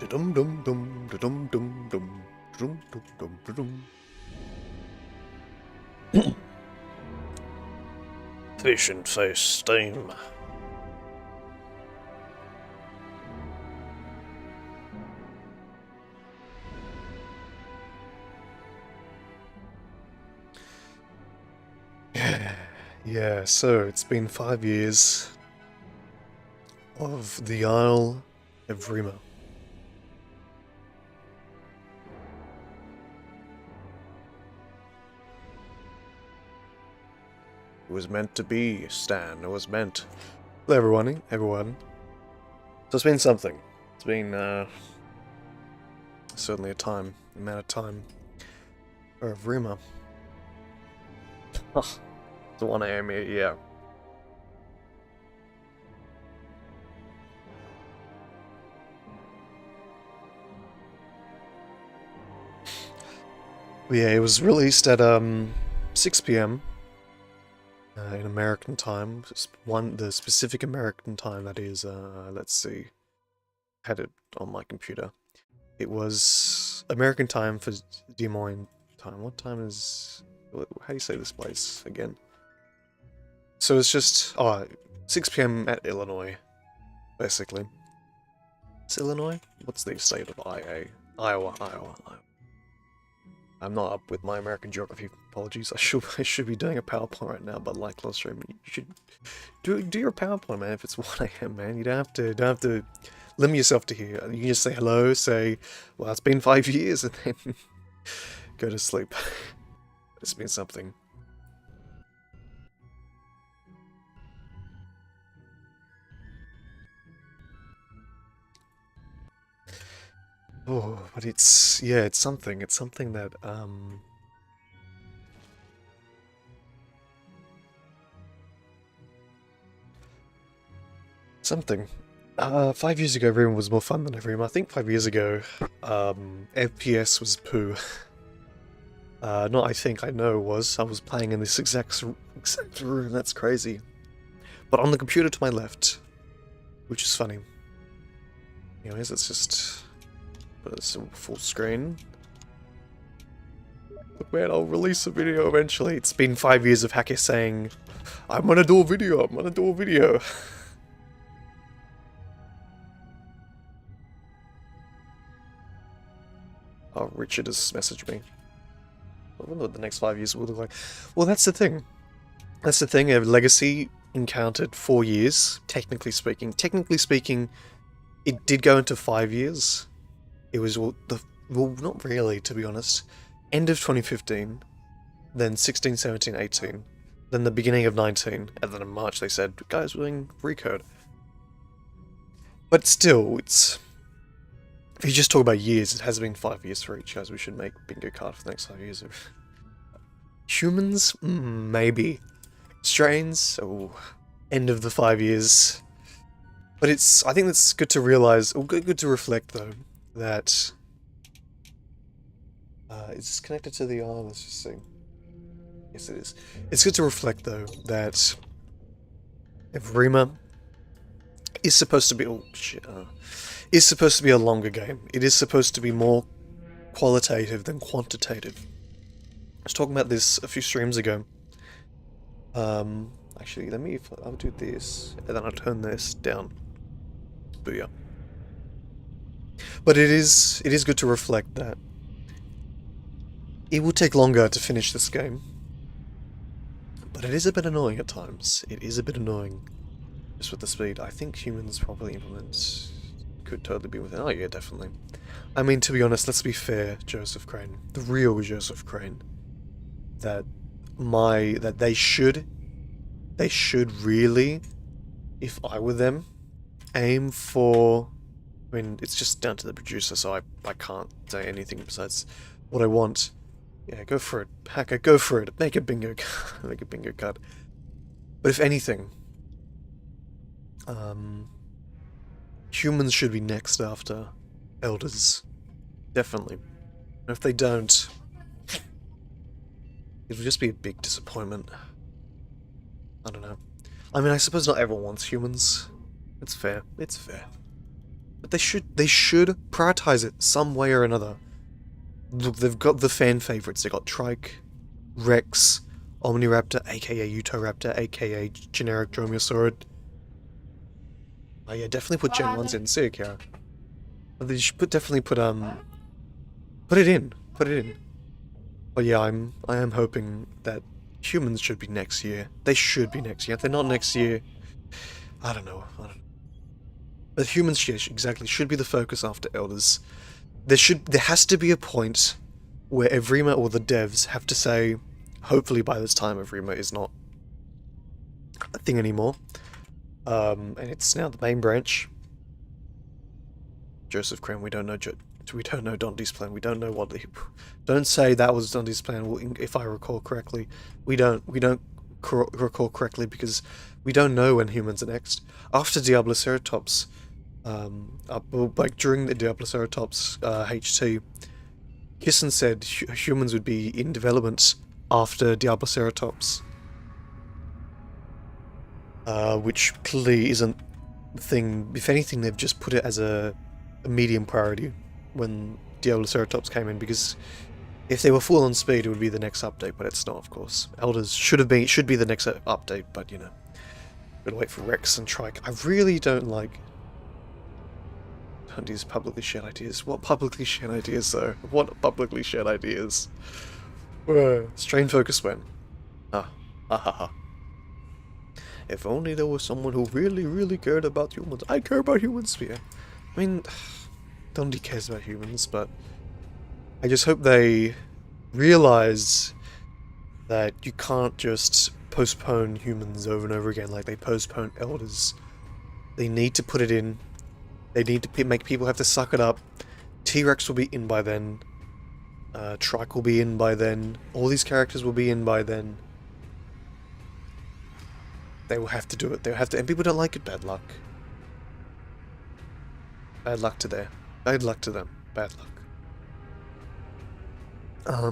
Dum dum dum dum dum dum dum dum dum dum. Patient face steam. Yeah, so it's been 5 years of the Isle of EVRIMA. It was meant to be, Stan. It was meant. Hello, everyone. So it's been something. It's been, certainly a amount of time for EVRIMA. It's 1 AM here, yeah. Yeah, it was released at 6 p.m. In American time. The specific American time that is. Let's see. I had it on my computer. It was American time for Des Moines time. What time is? How do you say this place again? So it's just 6 p.m. at Illinois, basically. It's Illinois? What's the state of IA? Iowa. I'm not up with my American geography. Apologies. I should be doing a PowerPoint right now, but like last stream, you should do your PowerPoint, man. If it's 1 AM, man, you don't have to limit yourself to here. You can just say hello, say, well, it's been 5 years, and then go to sleep. It's been something. Oh, but it's something. It's something that something. 5 years ago, EVRIMA was more fun than EVRIMA. I think 5 years ago, FPS was poo. Not I think, I know it was. I was playing in this exact room, that's crazy. But on the computer to my left, which is funny. Anyways, let's just put this in full screen. But man, I'll release a video eventually. It's been 5 years of Hacker saying, I'm gonna do a video. Oh, Richard has messaged me. I wonder what the next 5 years will look like. Well, that's the thing. That's the thing. Legacy encountered 4 years, technically speaking. Technically speaking, it did go into 5 years. It was well, not really, to be honest. End of 2015, then 16, 17, 18, then the beginning of 19, and then in March they said, guys, we're doing Recode. But still, it's... If you just talk about years, it has been 5 years for each, guys. We should make bingo card for the next 5 years. Humans? Maybe. Strains? Oh, end of the 5 years. But I think it's good to realize, or good to reflect though, that... is this connected to the let's just see. Yes, it is. It's good to reflect though, that EVRIMA is supposed to be... Oh, shit. Is supposed to be a longer game. It is supposed to be more qualitative than quantitative. I was talking about this a few streams ago. Actually, I'll do this, and then I'll turn this down. Booyah. But it is good to reflect that it will take longer to finish this game. But it is a bit annoying at times. It is a bit annoying. Just with the speed. I think humans probably implement... could totally be within. Oh yeah, definitely. I mean, to be honest, let's be fair, Joseph Crane, the real Joseph Crane, that they should really, if I were them, aim for. I mean, it's just down to the producer, so I can't say anything besides what I want. Yeah, go for it, Hacker, go for it. Make a bingo card. But if anything, humans should be next after elders. Definitely. And if they don't, it would just be a big disappointment. I don't know. I mean, I suppose not everyone wants humans. It's fair. It's fair. But they should prioritize it some way or another. Look, they've got the fan favorites. They got Trike, Rex, Omniraptor, aka Utoraptor, aka generic Dromaeosaurid. Oh yeah, definitely put Gen 1s in. Sick, yeah. But they should definitely put put it in. Put it in. But yeah, I am hoping that humans should be next year. They should be next year. If they're not next year, I don't know. But humans, yeah, exactly, should be the focus after Elders. There has to be a point where EVRIMA or the devs have to say, hopefully by this time EVRIMA is not a thing anymore. And it's now the main branch. Joseph Cram, we don't know Dondi's plan. We don't know what the... Don't say that was Dondi's plan, if I recall correctly. We don't recall correctly because we don't know when humans are next. After Diabloceratops, like during the Diabloceratops HT, Kissen said humans would be in development after Diabloceratops. Which clearly isn't the thing. If anything, they've just put it as a medium priority when Diabloceratops came in, because if they were full on speed, it would be the next update, but it's not, of course. Elders should be the next update, but you know, gotta wait for Rex and Trike. I really don't like these publicly shared ideas. What publicly shared ideas, though? What publicly shared ideas? Strain focus when? Ha ha ha. If only there was someone who really cared about humans. I care about humans, yeah. I mean, nobody cares about humans, but I just hope they realize that you can't just postpone humans over and over again like they postpone Elders. They need to put it in. They need to make people have to suck it up. T-Rex will be in by then. Trike will be in by then. All these characters will be in by then. They will have to do it. They'll have to, and people don't like it. Bad luck. Bad luck to them. Bad luck to them. Bad luck.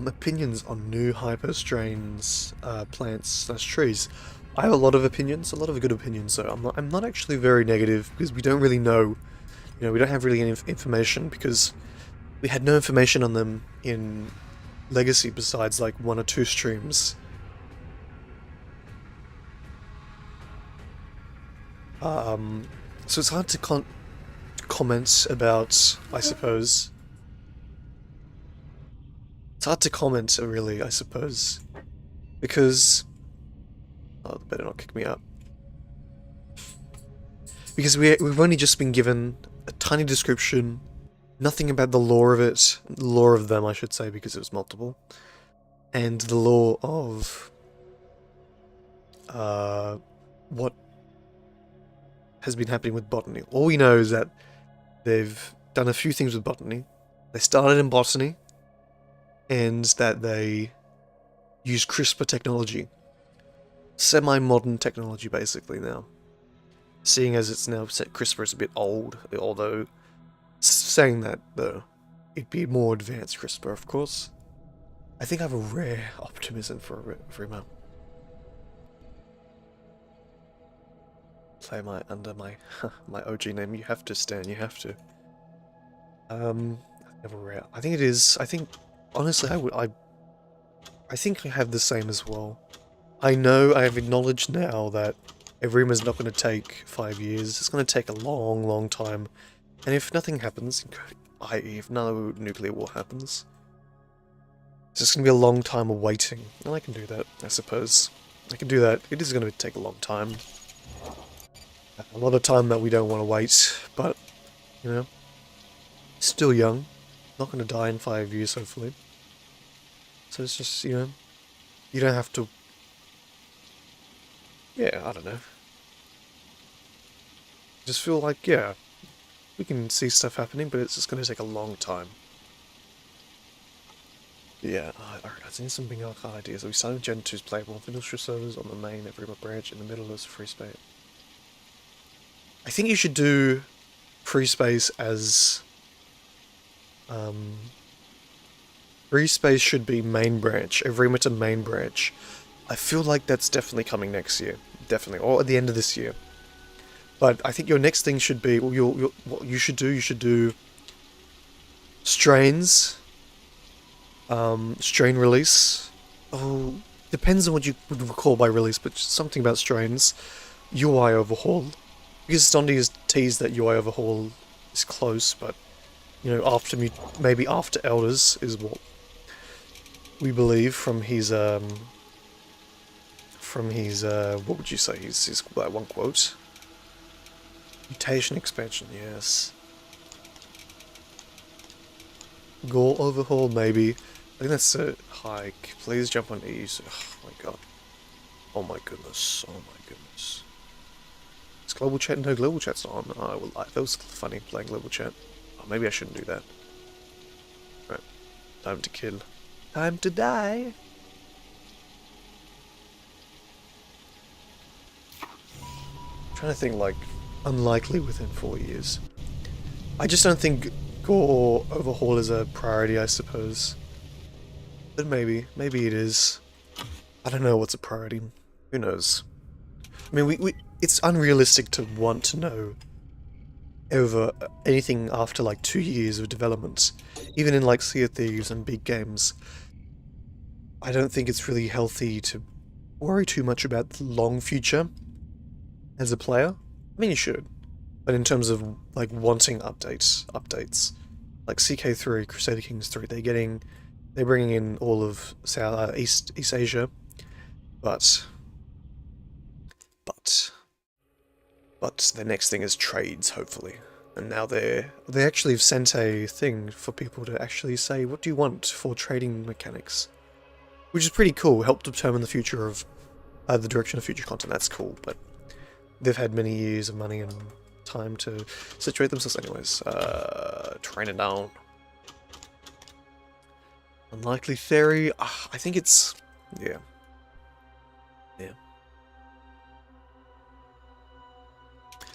Opinions on new hyper strains, plants / trees. I have a lot of opinions, a lot of good opinions. So I'm not actually very negative because we don't really know. You know, we don't have really any information because we had no information on them in Legacy besides like 1 or 2 streams. So it's hard to comment about, I suppose. It's hard to comment, really, I suppose. Because... Oh, they better not kick me out. Because we've only just been given a tiny description, nothing about the lore of it, the lore of them, I should say, because it was multiple, and the lore of... what has been happening with botany. All we know is that they've done a few things with botany. They started in botany, and that they use CRISPR technology. Semi-modern technology, basically, now. Seeing as it's now set, CRISPR is a bit old, although saying that, though, it'd be more advanced CRISPR, of course. I think I have a rare optimism for EVRIMA. Play under my my OG name. You have to, Stan. You have to. Never rare. I think it is. I think honestly, I think I have the same as well. I know I have acknowledged now that EVRIMA is not going to take 5 years. It's going to take a long time. And if nothing happens, i.e. if no nuclear war happens, it's just going to be a long time of waiting. And I can do that, I suppose. I can do that. It is going to take a long time. A lot of time that we don't want to wait, but, you know, still young. Not going to die in 5 years, hopefully. So it's just, you know, you don't have to... Yeah, I don't know. Just feel like, yeah, we can see stuff happening, but it's just going to take a long time. Yeah, I've seen some big arcade ideas. We started Gen 2's playable on Finisher servers on the main EVRIMA branch in the middle of this free space. I think you should do free space as... free space should be main branch, EVRIMA to main branch. I feel like that's definitely coming next year. Definitely. Or at the end of this year. But I think your next thing should be, well, what you should do strains, strain release. Oh, depends on what you would recall by release, but something about strains. UI overhaul. Because Dondi has teased that UI overhaul is close, but you know, maybe after Elders is what we believe from his what would you say, his that one quote? Mutation expansion, yes. Gore overhaul, maybe. I think that's a hike. Please jump on ease. Oh my god. Oh my goodness. Oh my goodness. Is global chat? No, global chat's not on. Oh, well, that was funny playing global chat. Oh, maybe I shouldn't do that. Right. Time to kill. Time to die. I'm trying to think, like, unlikely within 4 years. I just don't think Gore overhaul is a priority, I suppose. But maybe it is. I don't know what's a priority. Who knows? I mean, it's unrealistic to want to know over anything after like 2 years of development. Even in like Sea of Thieves and big games, I don't think it's really healthy to worry too much about the long future as a player. I mean, you should. But in terms of like wanting updates, like CK3, Crusader Kings 3, they're bringing in all of East Asia, but the next thing is trades, hopefully. And now they actually have sent a thing for people to actually say, what do you want for trading mechanics? Which is pretty cool. Help determine the future of the direction of future content. That's cool, but they've had many years of money and time to situate themselves. Anyways, train it down. Unlikely theory. I think it's yeah.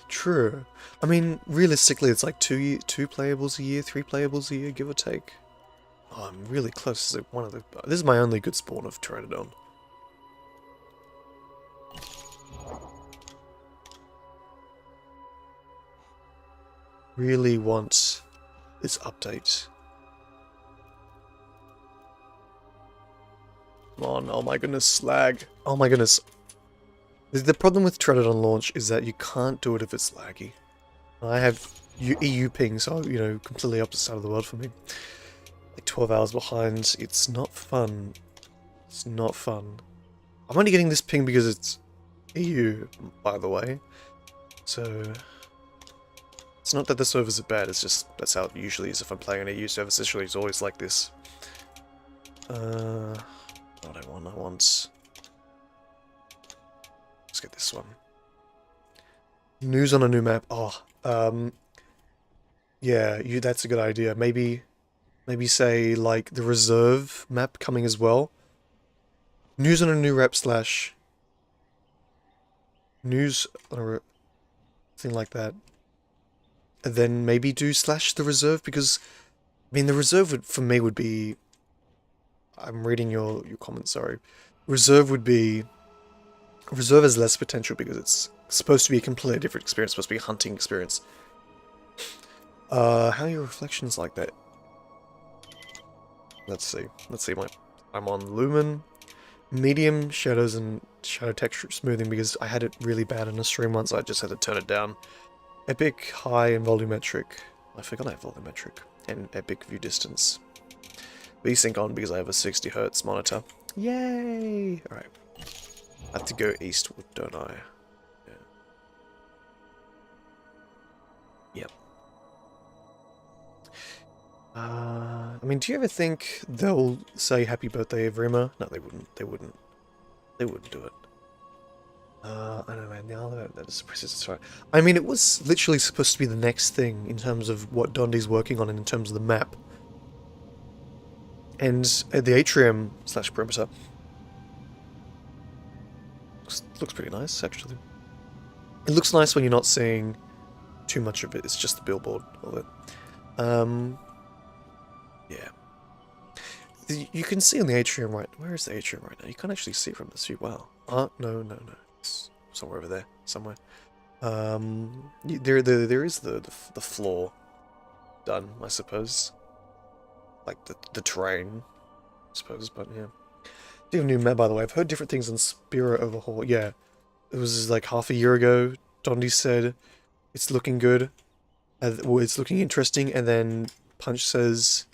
True. I mean, realistically, it's like two playables a year, 3 playables a year, give or take. Oh, I'm really close. This is this is my only good spawn of Pteranodon. Really want this update. Come on, oh my goodness, lag. Oh my goodness. The problem with Pteranodon launch is that you can't do it if it's laggy. I have EU ping, so, you know, completely opposite side of the world for me. Like 12 hours behind. It's not fun. It's not fun. I'm only getting this ping because it's EU, by the way. So it's not that the servers are bad, it's just that's how it usually is if I'm playing an EU server. Usually it's always like this. What I want. Let's get this one. News on a new map. Oh, yeah, that's a good idea. Maybe say like the reserve map coming as well. News on a new rep slash news on a thing like that. And then maybe do slash the reserve, because I mean the reserve would, for me, would be, I'm reading your comments, sorry. Reserve has less potential because it's supposed to be a completely different experience, supposed to be a hunting experience. How are your reflections like that? Let's see. I'm on Lumen, medium shadows and shadow texture smoothing because I had it really bad in a stream once, I just had to turn it down. Epic, high, and volumetric. I forgot I have volumetric. And epic view distance. VSync on because I have a 60Hz monitor. Yay! Alright. I have to go eastward, don't I? Yeah. Yep. I mean, do you ever think they'll say happy birthday, EVRIMA? No, they wouldn't. They wouldn't do it. I don't know, now that is persistence, right. I mean, it was literally supposed to be the next thing in terms of what Dondi's working on and in terms of the map. And at the atrium / perimeter looks pretty nice, actually. It looks nice when you're not seeing too much of it, it's just the billboard of it. Yeah. You can see on the atrium right... Where is the atrium right now? You can't actually see it from this view. Wow. No. It's somewhere over there. Somewhere. There is the floor done, I suppose. Like the terrain, I suppose, but yeah. Do you have a new map, by the way? I've heard different things on Spiro Overhaul. Yeah, it was like half a year ago. Dondi said it's looking good. Well, it's looking interesting, and then Punch says...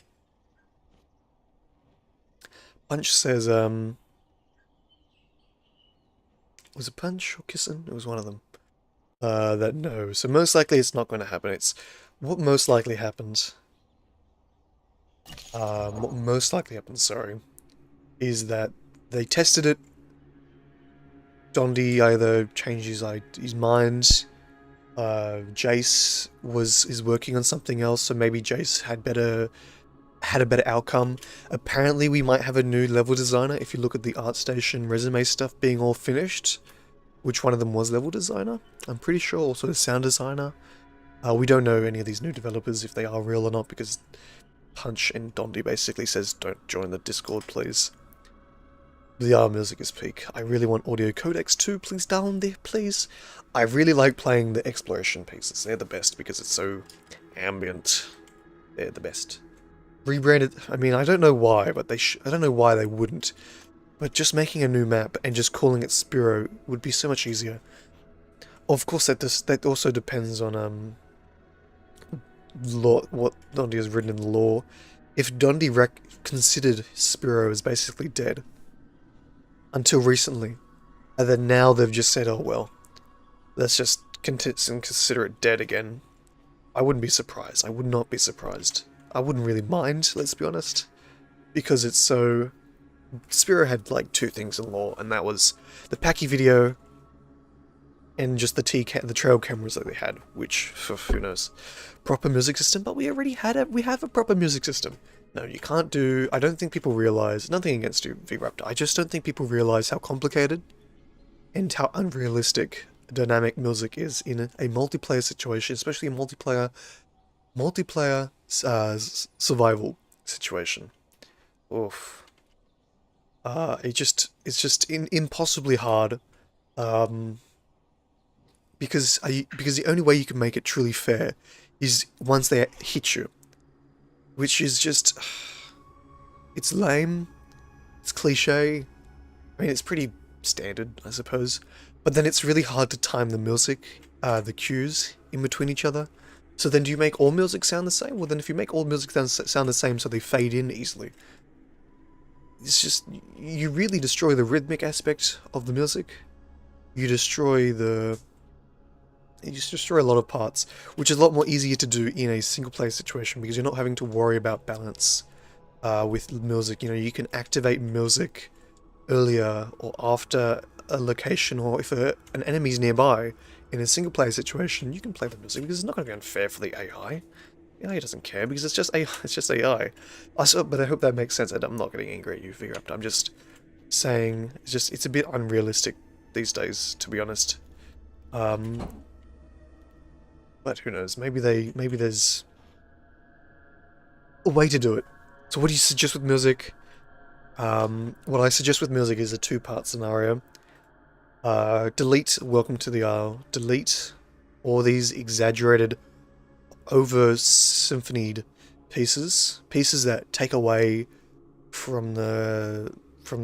Was it Punch or Kissin? It was one of them. That no. So most likely it's not going to happen. It's... What most likely happened... what most likely happened, sorry, is that they tested it. Dondi either changed his mind. Jace is working on something else, so maybe Jace had a better outcome. Apparently, we might have a new level designer. If you look at the ArtStation resume stuff being all finished, which one of them was level designer? I'm pretty sure also the sound designer. We don't know any of these new developers if they are real or not because Punch and Dondi basically says don't join the Discord, please. The music is peak. I really want audio codecs too. Please down there, please. I really like playing the exploration pieces. They're the best because it's so ambient. They're the best. Rebranded. I mean, I don't know why, but I don't know why they wouldn't. But just making a new map and just calling it Spiro would be so much easier. Of course, that also depends on what Dondi has written in the law. If Dondi considered Spiro as basically dead until recently, and then now they've just said, oh well, let's just consider it dead again, I wouldn't be surprised. I would not be surprised. I wouldn't really mind, let's be honest, because it's so... Spiro had like two things in law, and that was the Packy video and just the trail cameras that they had, which, who knows, proper music system, but we already we have a proper music system. No, you can't do... I don't think people realize... Nothing against you, VRaptor. I just don't think people realize how complicated and how unrealistic dynamic music is in a multiplayer situation, especially a multiplayer survival situation. Oof. It's just impossibly hard. Because the only way you can make it truly fair is once they hit you. Which is just... It's lame. It's cliche. I mean, it's pretty standard, I suppose. But then it's really hard to time the music, the cues, in between each other. So then do you make all music sound the same? Well then if you make all music sound the same so they fade in easily, it's just... You really destroy the rhythmic aspect of the music. You destroy a lot of parts, which is a lot more easier to do in a single-player situation because you're not having to worry about balance with music. You know, you can activate music earlier or after a location, or if an enemy's nearby. In a single-player situation, you can play the music because it's not going to be unfair for the AI. The AI doesn't care because it's just AI. It's just AI. But I hope that makes sense. I'm not getting angry at you, VRaptor. I'm just saying it's a bit unrealistic these days, to be honest. But who knows? Maybe there's a way to do it. So what do you suggest with music? What I suggest with music is a two-part scenario. Delete Welcome to the Isle. Delete all these exaggerated, over-symphonied pieces. Pieces that take away from the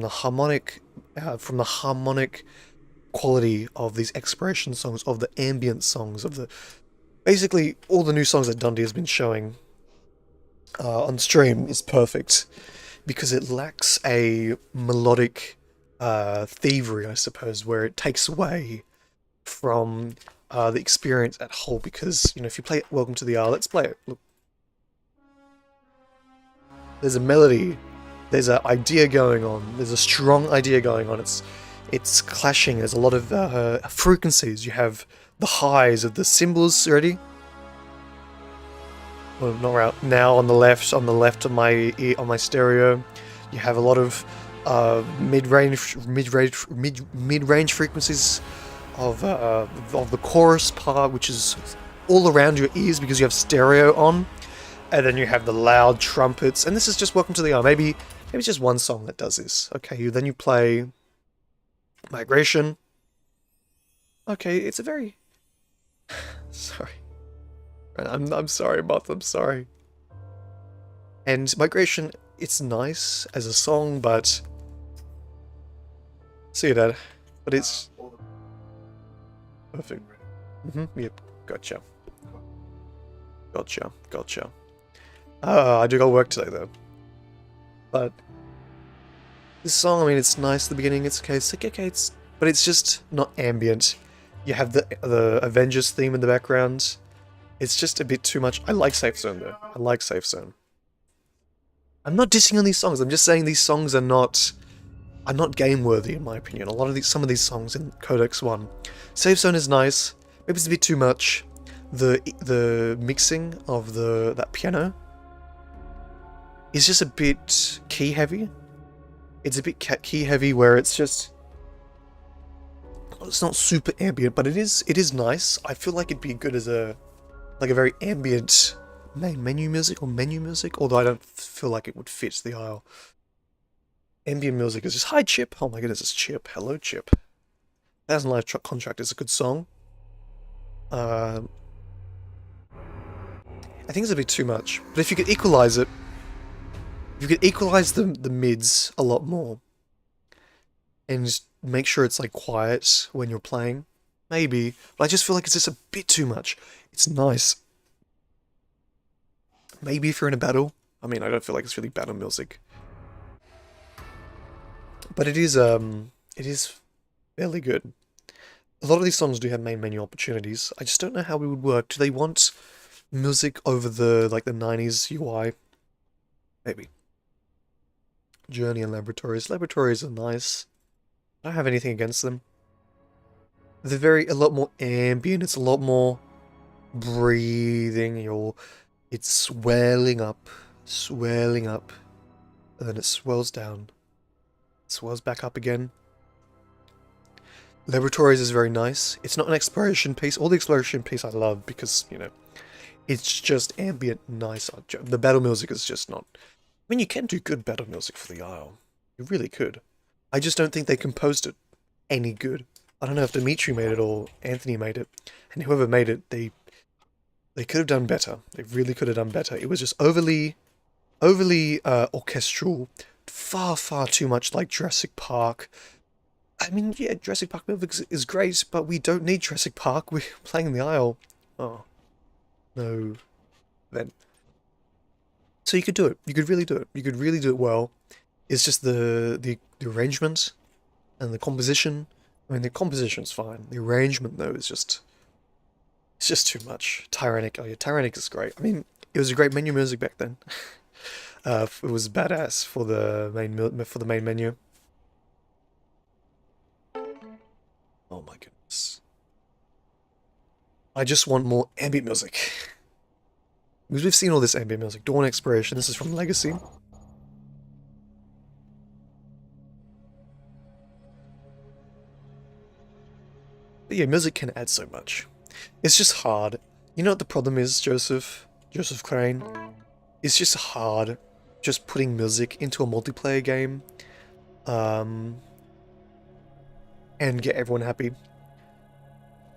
harmonic quality of these exploration songs, of the ambient songs, of the... Basically, all the new songs that Dondi has been showing on stream is perfect because it lacks a melodic thievery, I suppose, where it takes away from the experience at whole. Because, you know, if you play Welcome to the Isle, let's play it. Look, there's a melody, there's an idea going on, there's a strong idea going on. It's clashing. There's a lot of frequencies. You have the highs of the cymbals already. Well, not right now. On the left of my stereo, you have a lot of mid-range frequencies of the chorus part, which is all around your ears because you have stereo on, and then you have the loud trumpets. And this is just Welcome to the Isle. Maybe it's just one song that does this. Okay, then you play Migration. Okay, it's a very Sorry. I'm sorry, Moth, I'm sorry. And Migration, it's nice as a song, but... See you, Dad. But it's... Perfect. Yep, gotcha. Gotcha. I do got work today, though. But... This song, I mean, it's nice at the beginning, it's okay, but it's just not ambient. You have the Avengers theme in the background. It's just a bit too much. I like Safe Zone, though. I like Safe Zone. I'm not dissing on these songs, I'm just saying these songs are not game worthy in my opinion. Some of these songs in Codex 1. Safe Zone is nice, maybe it's a bit too much. The mixing of that piano is just a bit key heavy. It's a bit key heavy where it's not super ambient, but it is nice. I feel like it'd be good as a very ambient main menu music, although I don't feel like it would fit the Isle. Ambient music is just, hi Chip. Oh my goodness, it's Chip. Hello Chip. 1,000 Life Contract is a good song. I think it's a bit too much, but if you could equalize it, if you could equalize the mids a lot more, and just make sure it's like quiet when you're playing, maybe, but I just feel like it's just a bit too much. It's nice. Maybe if you're in a battle. I mean, I don't feel like it's really battle music. But it is fairly good. A lot of these songs do have main menu opportunities. I just don't know how it would work. Do they want music over the 90s UI? Maybe. Journey and Laboratories. Laboratories are nice. I don't have anything against them. They're a lot more ambient. It's a lot more breathing. It's swelling up, and then it swells down, swells back up again. Laboratories is very nice. It's not an exploration piece. All the exploration piece I love because, it's just ambient, nice. The battle music is just not... I mean, you can do good battle music for the Isle. You really could. I just don't think they composed it any good. I don't know if Dimitri made it or Anthony made it. And whoever made it, they could have done better. They really could have done better. It was just overly orchestral. Far too much like Jurassic Park. I mean, yeah, Jurassic Park music is great, but we don't need Jurassic Park. We're playing the Isle. Oh. No. Then. So you could do it. You could really do it. You could really do it well. It's just the arrangement and the composition. I mean, the composition's fine. The arrangement, though, is just... It's just too much. Tyrannic. Oh yeah, Tyrannic is great. I mean, it was a great menu music back then. It was badass for the main menu. Oh my goodness. I just want more ambient music. Because we've seen all this ambient music. Dawn Exploration, this is from Legacy. But yeah, music can add so much. It's just hard. You know what the problem is, Joseph Crane? It's just hard just putting music into a multiplayer game and get everyone happy.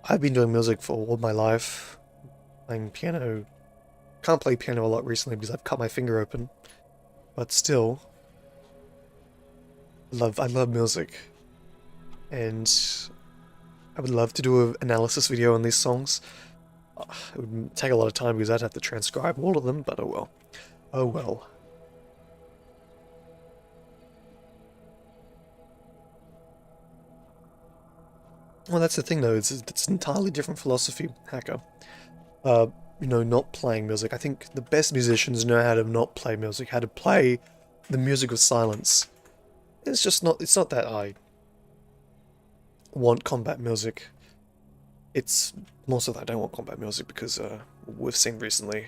I've been doing music for all my life, playing piano. Can't play piano a lot recently because I've cut my finger open, but still, I love music, and I would love to do an analysis video on these songs. It would take a lot of time because I'd have to transcribe all of them, but oh well. Oh well. Well, that's the thing though, it's an entirely different philosophy, Hacker. Not playing music. I think the best musicians know how to not play music, how to play the music of silence. It's not that I want combat music. It's more so that I don't want combat music because we've seen recently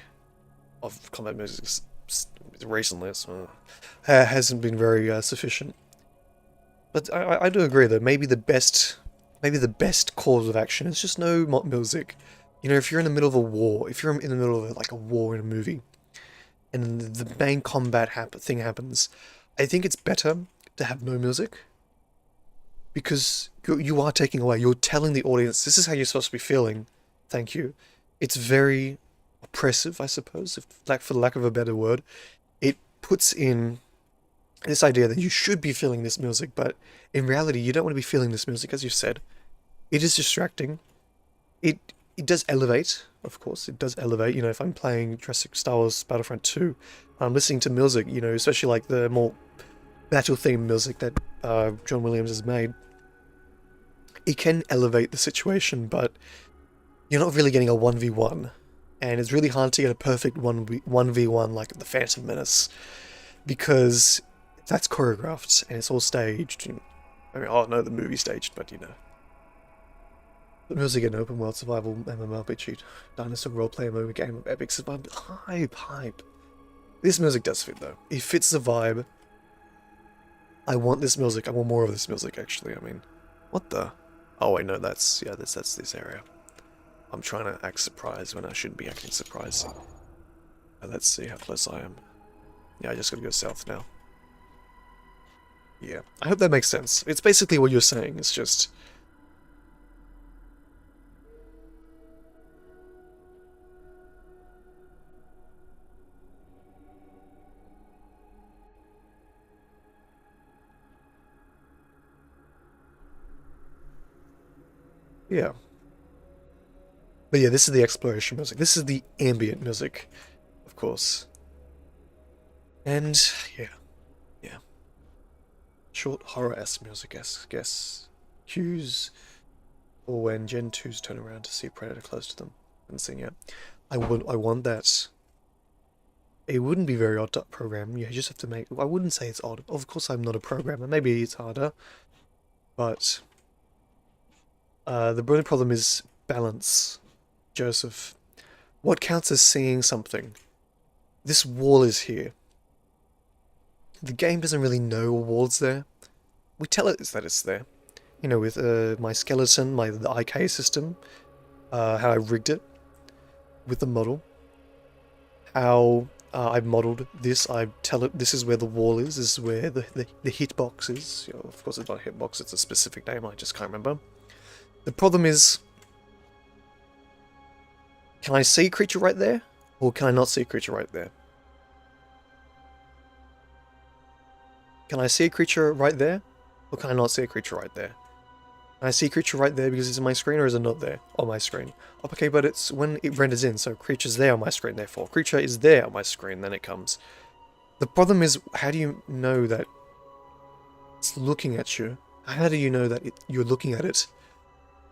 of combat music recently hasn't been very sufficient. But I do agree that maybe the best course of action is just no music. If you're in the middle of a war, if you're in the middle of a war in a movie, and the main combat thing happens, I think it's better to have no music. Because you are taking away, you're telling the audience, this is how you're supposed to be feeling, Thank you. It's very oppressive, I suppose, if, like, for lack of a better word. It puts in this idea that you should be feeling this music, but in reality, you don't want to be feeling this music, as you said. It is distracting. It it does elevate, of course. It does elevate. You know, if I'm playing Jurassic Star Wars Battlefront 2, I'm listening to music. You know, especially like the more battle-themed music that John Williams has made. It can elevate the situation, but you're not really getting a 1v1. And it's really hard to get a perfect 1v1 like the Phantom Menace, because that's choreographed and it's all staged. I mean, oh no, the movie staged, but you know. The music in open world survival MMORPG, dinosaur roleplay movie game of epic survival. Hype. This music does fit though. It fits the vibe. I want this music. I want more of this music actually. I mean, what the? Oh wait, no, that's this area. I'm trying to act surprised when I shouldn't be acting surprised. Let's see how close I am. Yeah, I just gotta go south now. Yeah, I hope that makes sense. It's basically what you're saying. It's just. Yeah. But yeah, this is the exploration music. This is the ambient music, of course. And yeah, yeah. Short horror-esque music, guess. Cues, or when Gen 2s turn around to see a predator close to them. And saying, yeah, I want that. It wouldn't be very odd to program. You just have to make. I wouldn't say it's odd. Of course, I'm not a programmer. Maybe it's harder, but the only problem is balance. Joseph, what counts as seeing something? This wall is here. The game doesn't really know a wall's there. We tell it that it's there. You know, with my skeleton, the IK system, how I rigged it with the model, how I've modeled this. I tell it this is where the wall is. This is where the hitbox is. You know, of course, it's not a hitbox. It's a specific name. I just can't remember. The problem is, can I see a creature right there, or can I not see a creature right there? Can I see a creature right there, or can I not see a creature right there? Can I see a creature right there because it's in my screen, or is it not there on my screen? Okay, but it's when it renders in, so creature's there on my screen, therefore. Creature is there on my screen, then it comes. The problem is, how do you know that it's looking at you? How do you know that you're looking at it?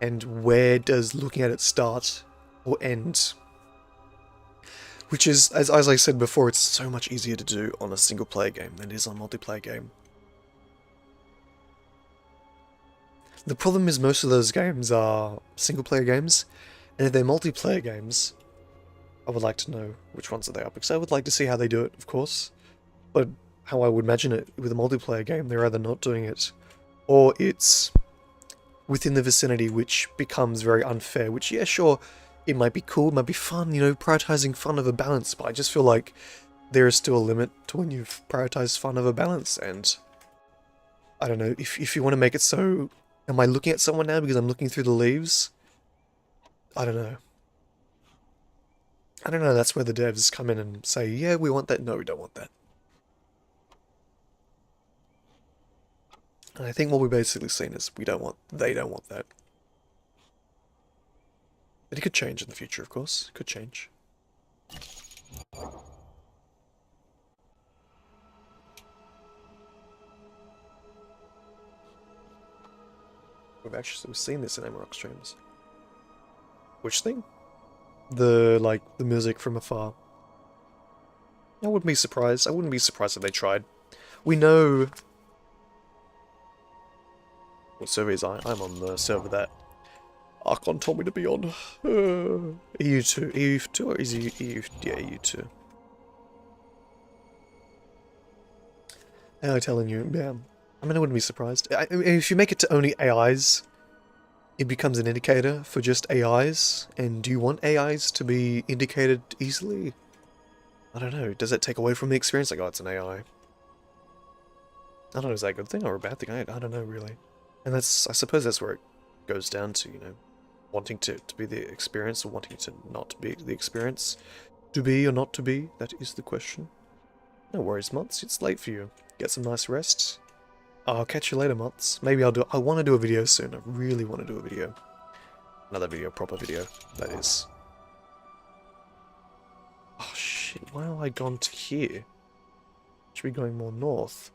And where does looking at it start or end? Which is, as I said before, it's so much easier to do on a single player game than it is on a multiplayer game. The problem is most of those games are single player games, and if they're multiplayer games, I would like to know which ones they are, because I would like to see how they do it, of course. But how I would imagine it with a multiplayer game, they're either not doing it, or it's within the vicinity, which becomes very unfair, which, yeah, sure, it might be cool, it might be fun, you know, prioritizing fun over balance, but I just feel like there is still a limit to when you've prioritized fun over balance, and I don't know, if you want to make it so, am I looking at someone now because I'm looking through the leaves? I don't know. I don't know, that's where the devs come in and say, yeah, we want that, no, we don't want that. And I think what we're basically saying is, they don't want that. But it could change in the future, of course. It could change. We've seen this in Amarok streams. Which thing? The music from afar. I wouldn't be surprised. I wouldn't be surprised if they tried. We know... What server is I? I'm on the server that Archon told me to be on. EU2. EU2 or is EU... Yeah, EU2. And I'm telling you, yeah. I mean, I wouldn't be surprised. I mean, if you make it to only AIs, it becomes an indicator for just AIs. And do you want AIs to be indicated easily? I don't know. Does that take away from the experience? Like, oh, it's an AI. I don't know, is that a good thing or a bad thing? I don't know, really. And I suppose that's where it goes down to, you know. wanting to be the experience or wanting to not be the experience. To be or not to be, that is the question. No worries, Mods, it's late for you. Get some nice rest. I'll catch you later, Mods. Maybe I want to do a video soon. I really want to do a video. Another video, proper video, that is. Oh shit, why have I gone to here? Should be going more north.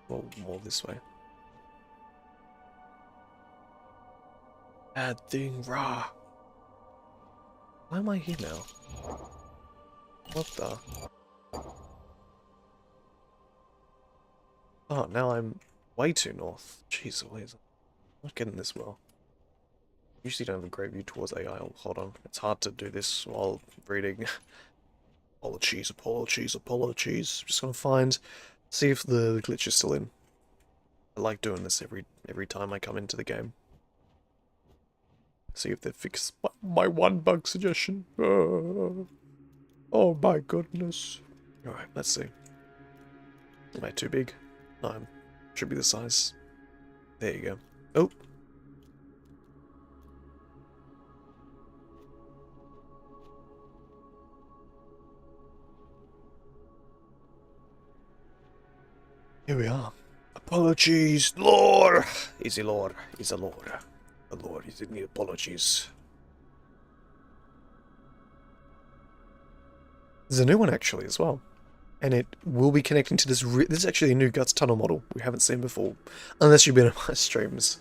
Well, more this way. Bad thing, rah. Why am I here now? What the? Oh, now I'm way too north. Jeez Louise. I'm not getting this well. Usually don't have a great view towards AI. Hold on. It's hard to do this while reading. Apologies, apologies, apologies. Just gonna see if the glitch is still in. I like doing this every time I come into the game. See if they fix my one bug suggestion. Oh my goodness. Alright, let's see. Am I too big? No, should be the size. There you go. Oh. Here we are. Apologies, Lord! Easy, Lord. He's a Lord. A Lord, he didn't need apologies. There's a new one actually as well. And it will be connecting to this. This is actually a new Guts tunnel model we haven't seen before. Unless you've been on my streams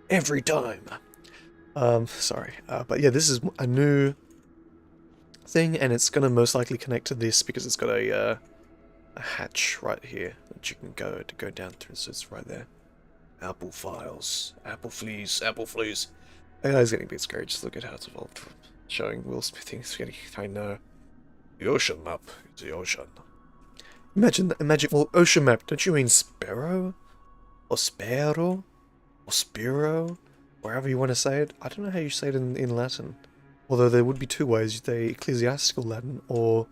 every time. Sorry. But yeah, this is a new thing, and it's going to most likely connect to this because it's got a hatch right here that you can go down through. So it's right there. Apple files. Apple fleas. Apple fleas. AI is getting a bit scary. Just look at how it's evolved from showing Will Smithing. It's getting, I know. The ocean map is the ocean. Imagine, well, ocean map, don't you mean sparrow? Or sparrow? Or spiro? Or however you want to say it. I don't know how you say it in Latin. Although there would be two ways, the ecclesiastical Latin or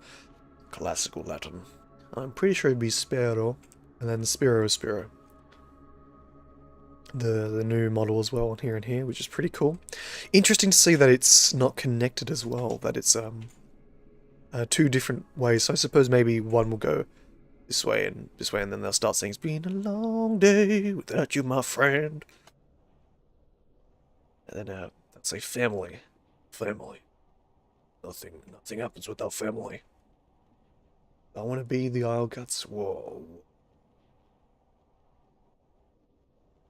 classical Latin. I'm pretty sure it'd be sparrow, and then spiro. The new model as well on here and here, which is pretty cool. Interesting to see that it's not connected as well, that it's two different ways. So I suppose maybe one will go this way, and then they'll start saying, it's been a long day without you, my friend. And then they'll say family. Family. Nothing happens without family. I want to be the Isle Guts. Whoa.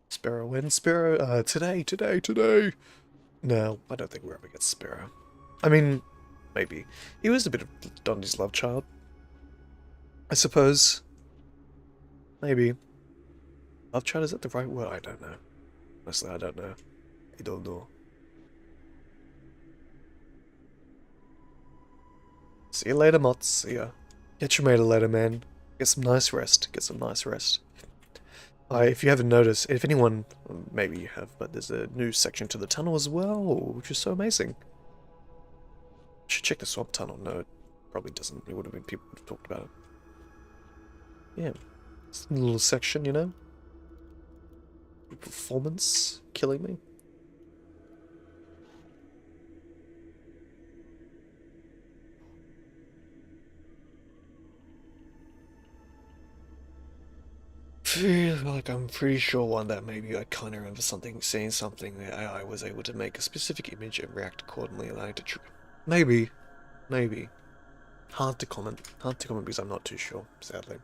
Sparrow when? Sparrow, today. No, I don't think we'll ever get Sparrow. I mean, maybe. He was a bit of Dondi's love child. I suppose. Maybe. Love child, is that the right word? I don't know. Honestly, I don't know. I don't know. See you later, Mots. See ya. Get your mate later, man. Get some nice rest. If you haven't noticed, if anyone, maybe you have, but there's a new section to the tunnel as well, which is so amazing. Should check the swamp tunnel. No, it probably doesn't. It would have been people who would have talked about it. Yeah, it's a little section, you know. Performance killing me. Feel like I'm pretty sure one that maybe I kind of remember seeing something the AI was able to make a specific image and react accordingly, allowing it to trigger. Maybe. Hard to comment because I'm not too sure, sadly.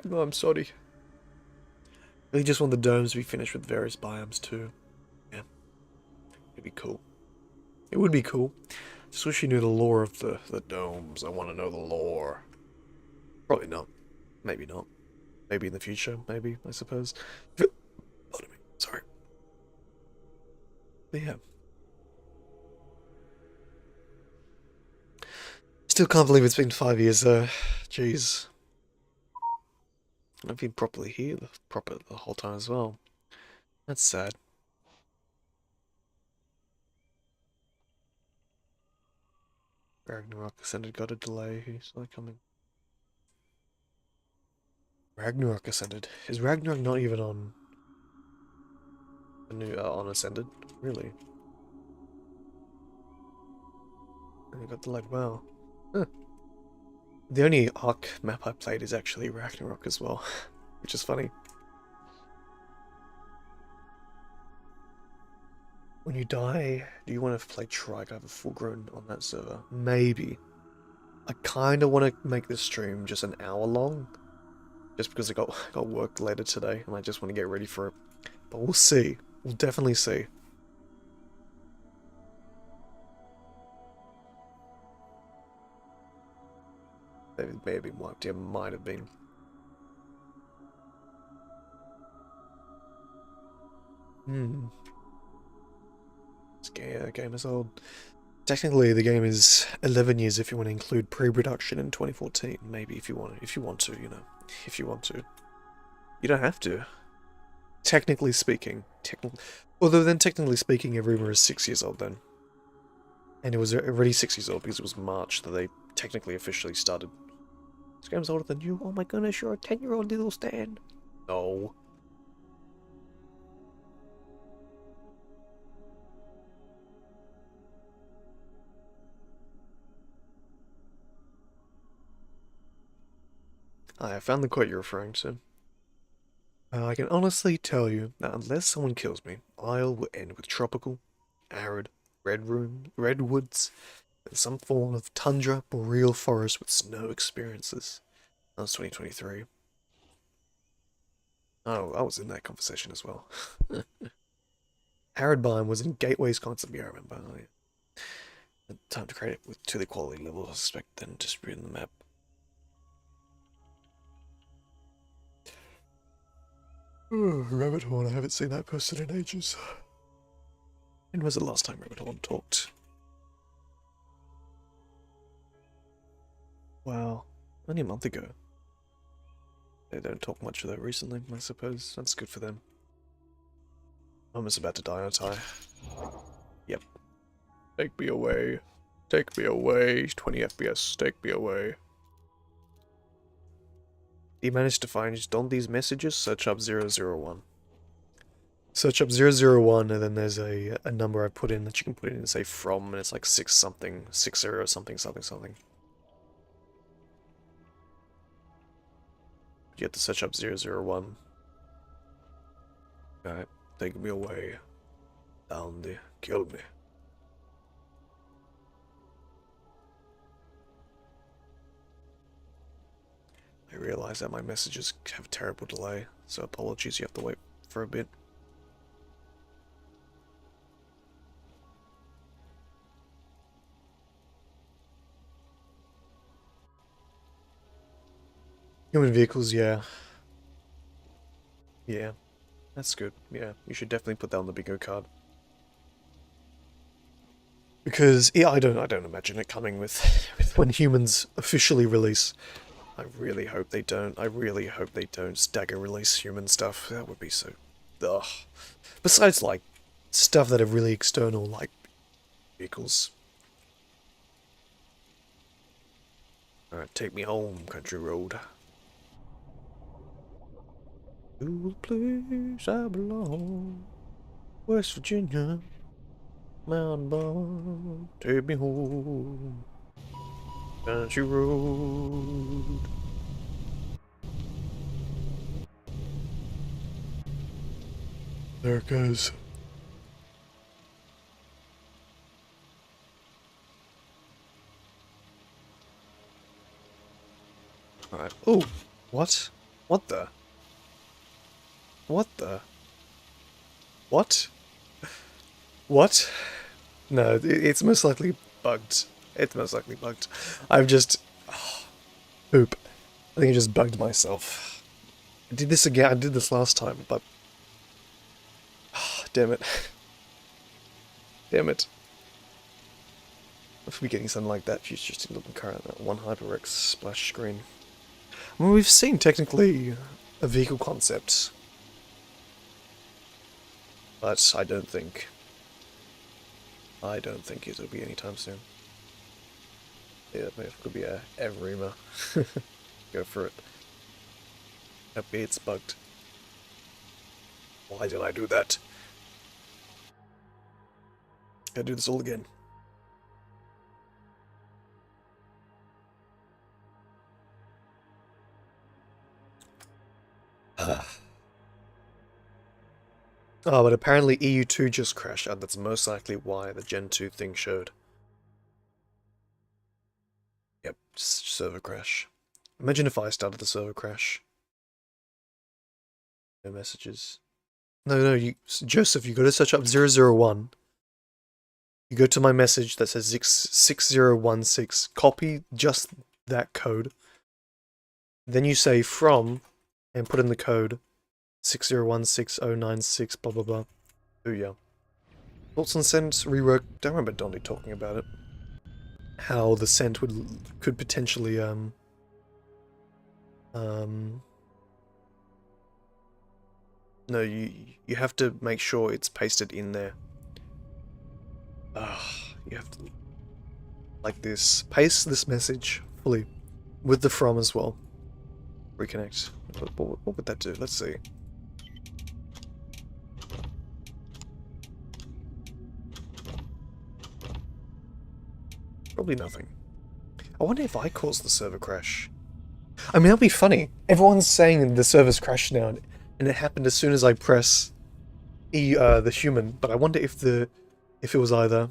No, I'm sorry. Really just want the domes to be finished with various biomes too. Yeah. It'd be cool. It would be cool. Just wish you knew the lore of the domes. I want to know the lore. Probably not. Maybe not. Maybe in the future, maybe, I suppose. Pardon me, sorry. But yeah. Still can't believe it's been 5 years though. Jeez. I've been properly here the whole time as well. That's sad. Ragnarok Ascended got a delay. He's not coming. Ragnarok Ascended. Is Ragnarok not even on A new Honest ended? Really? And you got the light, wow. Huh. The only Ark map I played is actually Ragnarok as well, which is funny. When you die, do you want to play Trike? I have a full grown on that server. Maybe. I kind of want to make this stream just an hour long. Just because I got work later today and I just want to get ready for it. But we'll see. We'll definitely see. It may have been wiped. Yeah, might have been. Yeah, game is old. Technically, the game is 11 years if you want to include pre-production in 2014. Maybe if you want to, you know, if you want to. You don't have to. Technically speaking, although then technically speaking, EVRIMA is 6 years old then. And it was already 6 years old because it was March that they technically officially started. This game's older than you. Oh my goodness, you're a 10-year-old little Stan. No. I found the quote you're referring to. I can honestly tell you that unless someone kills me, Isle will end with tropical, arid, redwoods, and some form of tundra, boreal forest with snow experiences. That was 2023. Oh, I was in that conversation as well. Arid biome was in Gateway's concept, yeah, I remember. Oh, yeah. Time to create it to the quality level, I suspect, then distribute the map. Rabbit Horn, I haven't seen that person in ages. When was the last time Rabbit Horn talked? Wow, only a month ago. They don't talk much though recently, I suppose. That's good for them. I'm just about to die, aren't I? Yep. Take me away. Take me away. 20 FPS, take me away. You managed to find just on these messages, search up 001. Search up 001 and then there's a number I put in that you can put in and say from, and it's like 6 something, 60 something something something. You have to search up 001. Alright, take me away. Down there, kill me. I realize that my messages have terrible delay, so apologies, you have to wait for a bit. Human vehicles, yeah. Yeah, that's good. Yeah, you should definitely put that on the bingo card. Because yeah, I don't imagine it coming with when humans officially release. I really hope they don't. I really hope they don't stagger release human stuff. That would be so... Ugh. Besides, like, stuff that are really external, like vehicles. Alright, take me home, country road. To the place I belong. West Virginia. Mountain Bomb. Take me home. Country road. There it goes. Alright. Oh! What? What the? What the? What? What? No, it's most likely bugged. It's most likely bugged. I've just... Oh, poop. I think I just bugged myself. I did this again. I did this last time, but... Oh, damn it. Damn it. If we're getting something like that, she's just looking current at one HyperX splash screen. I mean, we've seen technically a vehicle concept, but I don't think it'll be anytime soon. Yeah, maybe it could be a EVRIMA. Go for it. Maybe it's bugged. Why did I do that? Gotta do this all again. Oh, but apparently EU2 just crashed, and that's most likely why the Gen 2 thing showed. Yep, server crash. Imagine if I started the server crash. No messages. No, Joseph, you gotta search up 001. You go to my message that says 6016, copy just that code. Then you say from, and put in the code 6016096, blah blah blah. Oh yeah. Thoughts on Scent rework? Don't remember Donnie talking about it. How the Scent could potentially no, you have to make sure it's pasted in there. You have to, like this, paste this message fully with the from as well. Reconnect. What would that do? Let's see. Probably nothing. I wonder if I caused the server crash. I mean, that'd be funny. Everyone's saying the server's crashed now, and it happened as soon as I press the human. But I wonder if it was either.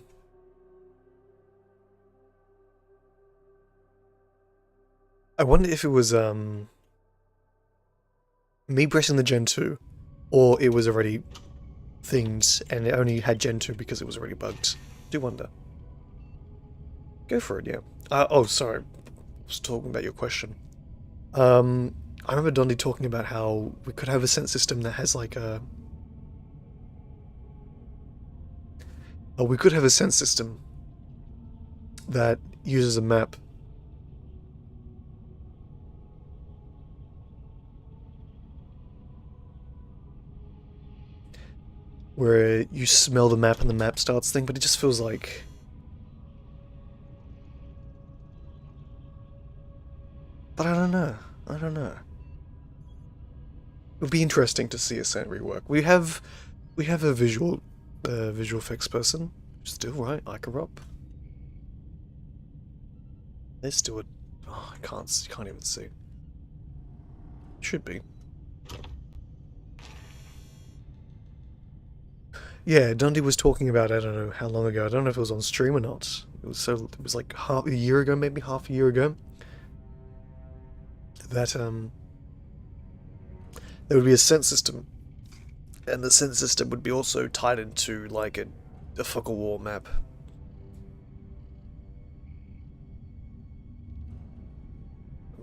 I wonder if it was me pressing the Gen 2, or it was already things and it only had Gen 2 because it was already bugged. Do wonder. Go for it, yeah. Oh, sorry. I was talking about your question. I remember Dondi talking about how we could have a sense system that has like a... we could have a sense system that uses a map. Where you smell the map and the map starts thing, but it just feels like... But I don't know. I don't know. It would be interesting to see a Scent rework. We have a visual effects person. Still, right? Icarop. There's still a... Oh, I can't even see. Should be. Yeah, Dundee was talking about, I don't know how long ago, I don't know if it was on stream or not. It was like half a year ago, maybe half a year ago. That there would be a Scent system. And the Scent system would be also tied into like a focal war map.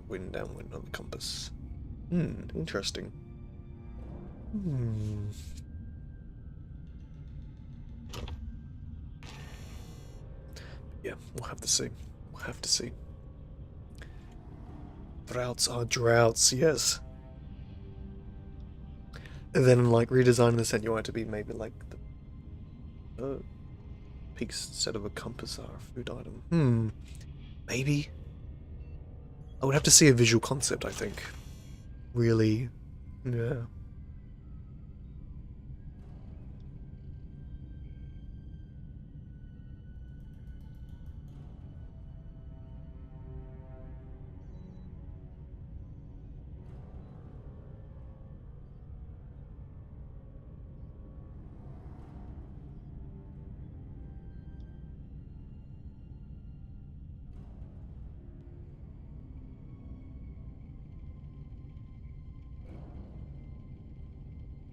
Wind downwind on the compass. Interesting. Yeah, we'll have to see. We'll have to see. Droughts are droughts, yes. And then, like, redesigning the Scent UI to be maybe like the peaks instead of a compass are a food item. Maybe. I would have to see a visual concept, I think. Really, yeah.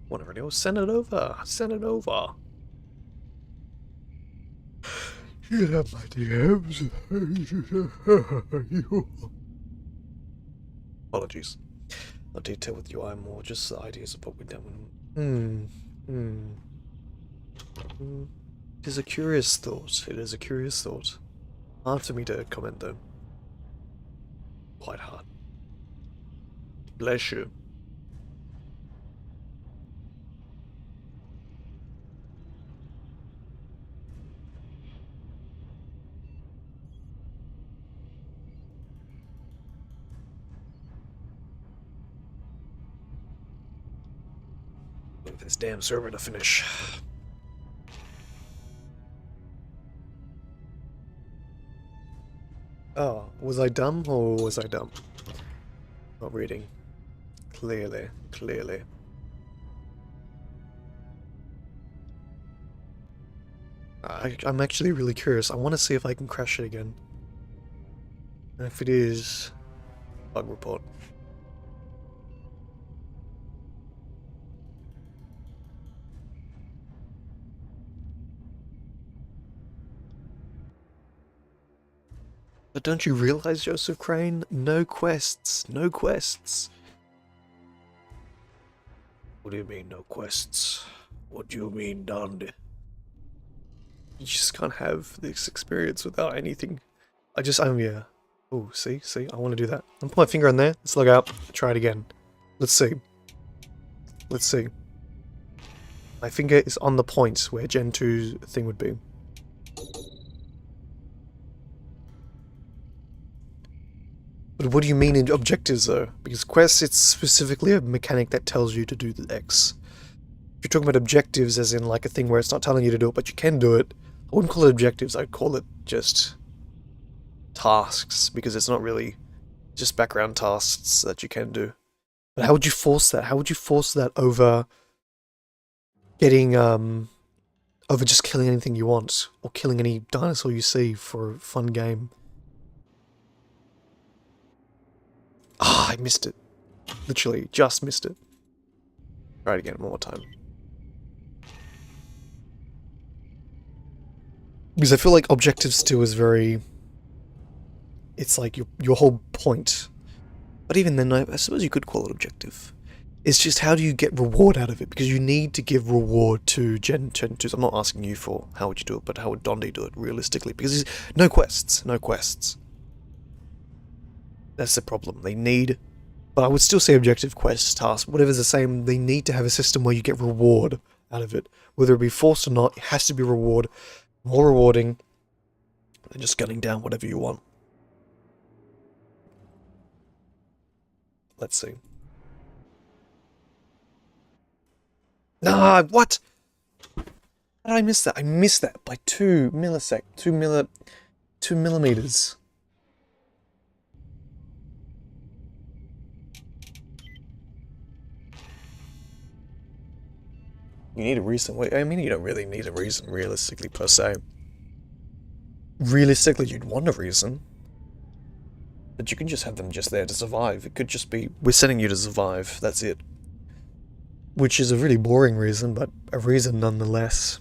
Whatever it is, send it over. Send it over. You have my DMs. Apologies. Not detail with UI more, just the ideas of what we've done. It is a curious thought. It is a curious thought. Hard for me to comment though. Quite hard. Bless you. Wait for this damn server to finish. Oh, was I dumb or was I dumb? Not reading. Clearly, clearly. I'm actually really curious. I want to see if I can crash it again. And if it is, bug report. But don't you realize, Joseph Crane? No quests. No quests. What do you mean, no quests? What do you mean, Dandy? You just can't have this experience without anything. Yeah. Oh, see? I want to do that. I'll put my finger on there. Let's log out. Try it again. Let's see. Let's see. My finger is on the point where Gen 2's thing would be. But what do you mean in objectives, though? Because quests, it's specifically a mechanic that tells you to do the X. If you're talking about objectives as in like a thing where it's not telling you to do it, but you can do it, I wouldn't call it objectives, I'd call it just tasks, because it's not really just background tasks that you can do. But how would you force that? How would you force that over getting, over just killing anything you want, or killing any dinosaur you see for a fun game? Ah, I missed it. Literally, just missed it. Try it again one more time. Because I feel like objectives too is very... It's like your whole point. But even then, I suppose you could call it objective. It's just how do you get reward out of it? Because you need to give reward to Gen 2s. I'm not asking you for how would you do it, but how would Dondi do it realistically? Because no quests. No quests. That's the problem. They need... But I would still say objective, quests, tasks, whatever's the same, they need to have a system where you get reward out of it. Whether it be forced or not, it has to be reward. More rewarding than just gunning down whatever you want. Let's see. Nah, what? How did I miss that? I missed that by 2 millimeters. You need a reason. Wait, I mean, you don't really need a reason, realistically, per se. Realistically, you'd want a reason. But you can just have them just there to survive. It could just be, we're sending you to survive, that's it. Which is a really boring reason, but a reason nonetheless.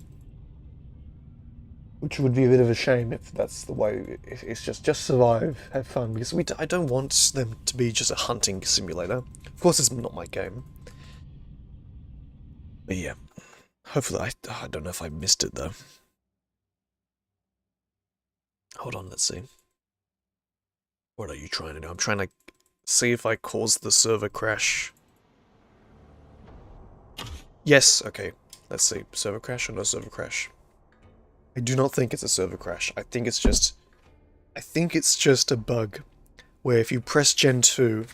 Which would be a bit of a shame if that's the way, it's just survive, have fun. Because I don't want them to be just a hunting simulator. Of course, it's not my game. But yeah. Hopefully, I don't know if I missed it, though. Hold on, let's see. What are you trying to do? I'm trying to see if I caused the server crash. Yes, okay. Let's see. Server crash or no server crash? I do not think it's a server crash. I think it's just a bug where if you press Gen 2,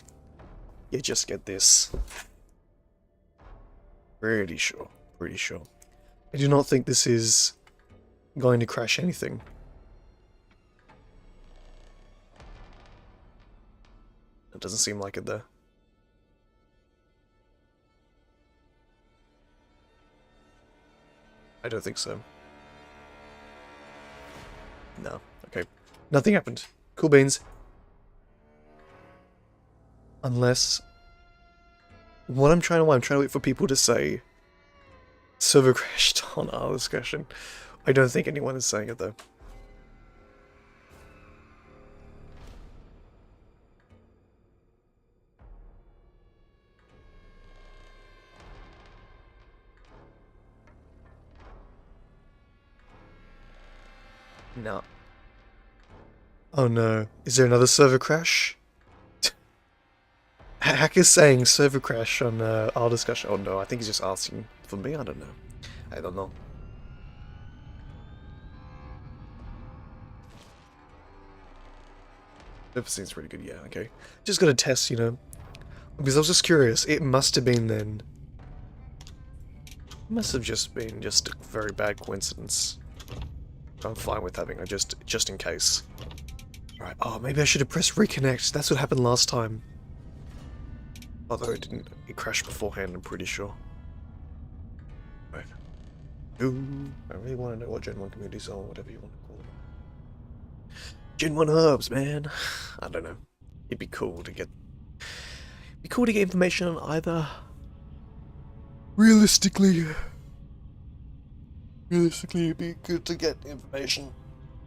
you just get this. Pretty sure. Pretty sure. I do not think this is going to crash anything. It doesn't seem like it, though. I don't think so. No. Okay. Nothing happened. Cool beans. Unless... I'm trying to wait for people to say server crashed on our discussion. I don't think anyone is saying it, though. No. Oh no. Is there another server crash? Hacker's saying server crash on our discussion. Oh no, I think he's just asking for me. I don't know. I don't know. That seems pretty good, yeah, okay. Just gotta test, you know. Because I was just curious. It must have been then. It must have just been just a very bad coincidence. I'm fine with having a just in case. Right. Oh, maybe I should have pressed reconnect. That's what happened last time. Although it didn't. It crashed beforehand, I'm pretty sure. Right. Ooh, I really want to know what Gen 1 communities are, whatever you want to call them. Gen 1 hubs, man. I don't know. It'd be cool to get... information on either. Realistically, it'd be good to get information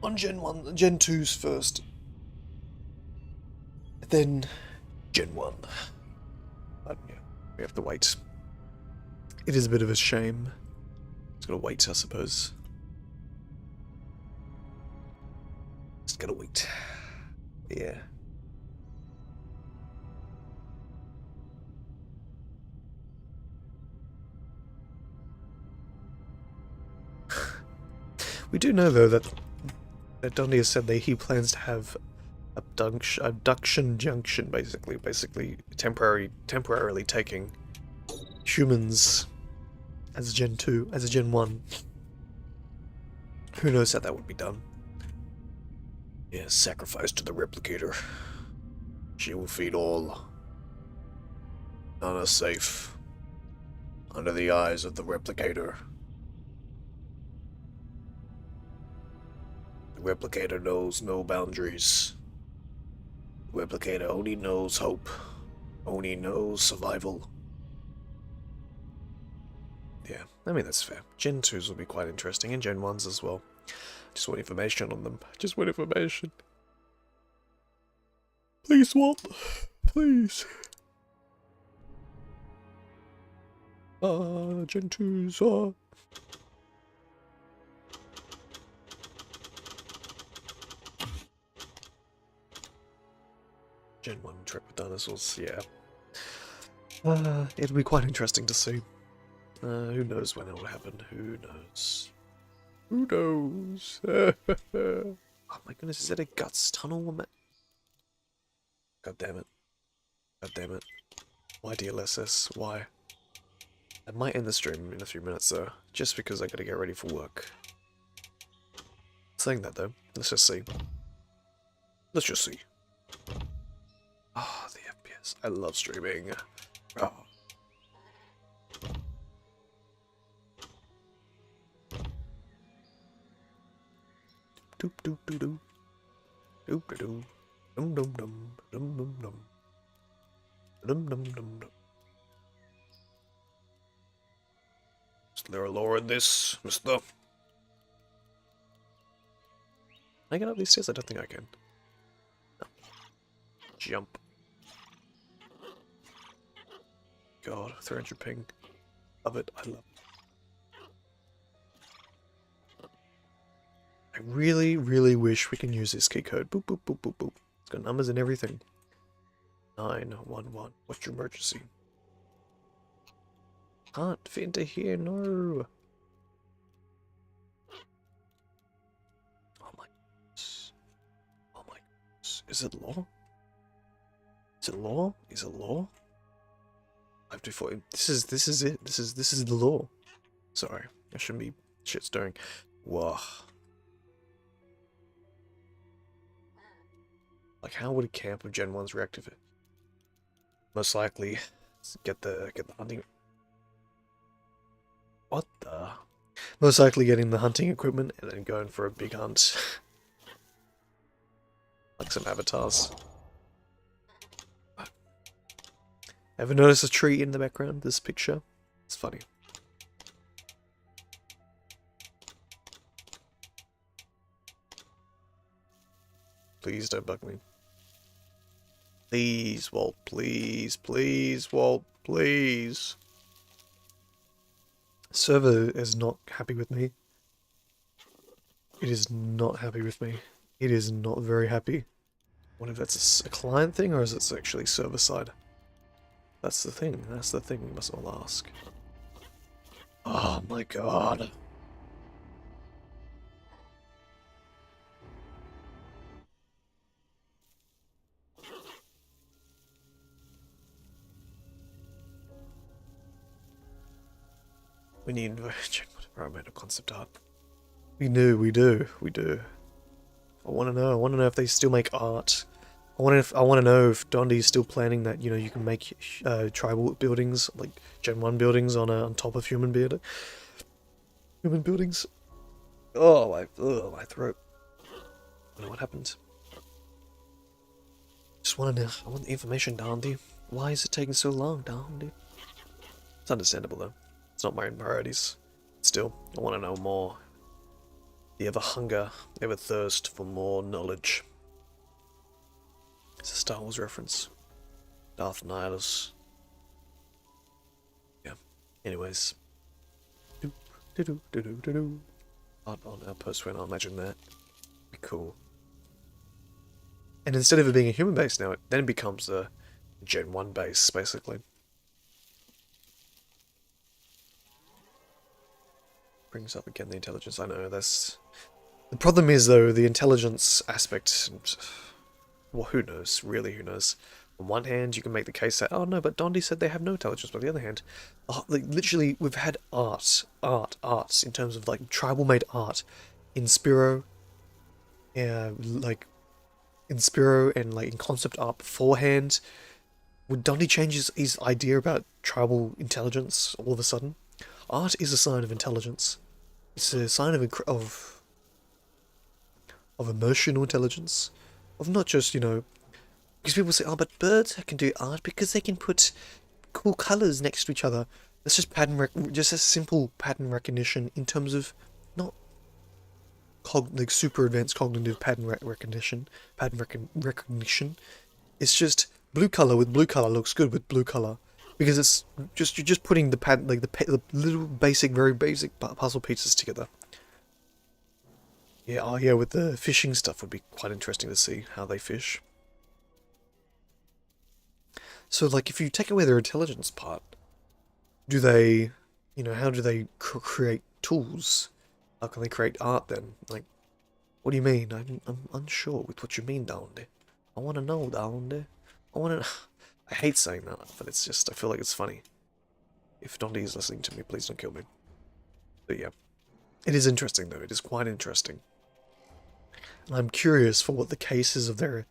on Gen 1, Gen 2's first. Then Gen 1. But yeah, we have to wait. It is a bit of a shame. Just gotta wait, I suppose. Just gotta wait. Yeah. We do know, though, that Donnie has said that he plans to have abduction junction, basically temporarily taking humans as Gen 2, as a Gen 1. Who knows how that would be done? Yeah, sacrifice to the replicator. She will feed all. None are safe under the eyes of the replicator. The replicator knows no boundaries. The replicator only knows hope. Only knows survival. Yeah, I mean that's fair. Gen 2s will be quite interesting, and Gen 1s as well. Just want information on them. Just want information. Please, Walt. Please. Gen 2s, Gen 1 trip with dinosaurs, yeah. It'll be quite interesting to see. Who knows when it will happen? Who knows? Who knows? Oh my goodness, is that a guts tunnel? God damn it. God damn it. Why DLSS? Why? I might end the stream in a few minutes though, just because I gotta get ready for work. Saying that though, let's just see. Let's just see. Ah, the FPS. I love streaming. Oh. Doop doop doo doo. Doop doo doo. Dum dum dum. Dum dum dum. Dum dum dum dum. Is there a lore in this, mister? Can I get up these stairs? I don't think I can. No. Jump. God, 300 ping. Love it, I love it. I really, really wish we can use this key code. Boop, boop, boop, boop, boop. It's got numbers and everything. 911. What's your emergency? Can't fit into here, no. Oh my goodness. Oh my goodness. Is it law? Is it law? Is it law? 524. This is it. This is the law. Sorry, I shouldn't be shit stirring. Whoa. Like, how would a camp of Gen 1s reactivate? Most likely get the hunting. What the? Most likely getting the hunting equipment and then going for a big hunt. Like some avatars. Ever notice a tree in the background? This picture? It's funny. Please don't bug me. Please, Walt. Please, please, Walt. Please. Server is not happy with me. It is not happy with me. It is not very happy. I wonder if that's a client thing or is it actually server side? That's the thing. That's the thing we must all ask. Oh my god. We need environmental concept art. We do. I want to know. I want to know if they still make art. I want to know if Dondi's still planning that, you know, you can make tribal buildings, like Gen 1 buildings on top of human buildings. Oh, my throat. I don't know what happened. Just want to know. I want the information, Dondi. Why is it taking so long, Dondi? It's understandable, though. It's not my priorities. Still, I want to know more. You ever hunger, ever thirst for more knowledge? It's a Star Wars reference. Darth Nihilus. Yeah. Anyways. Art on outpost when I imagine that. Be cool. And instead of it being a human base now, it then becomes a Gen 1 base, basically. Brings up again the intelligence. I know, that's... The problem is, though, the intelligence aspect... Well, who knows? Really, who knows? On one hand, you can make the case that, oh no, but Dondi said they have no intelligence. But on the other hand, like, literally, we've had arts, in terms of, like, tribal-made art in Spiro, like, in Spiro and, like, in concept art beforehand. Would Dondi change his idea about tribal intelligence all of a sudden? Art is a sign of intelligence. It's a sign of emotional intelligence. Of not just, you know, because people say, oh, but birds can do art because they can put cool colors next to each other. That's just just a simple pattern recognition in terms of not like super advanced cognitive pattern recognition. It's just blue color with blue color looks good with blue color because it's just you're just putting the pattern like the little basic, very basic puzzle pieces together. Yeah, oh yeah, with the fishing stuff would be quite interesting to see how they fish. So, like, if you take away their intelligence part, do they, you know, how do they create tools? How can they create art then? Like, what do you mean? I'm unsure with what you mean, down there. I want to know, down there. I want to... I hate saying that, but it's just, I feel like it's funny. If Dondi is listening to me, please don't kill me. But yeah. It is interesting, though. It is quite interesting. And I'm curious for what the case is of their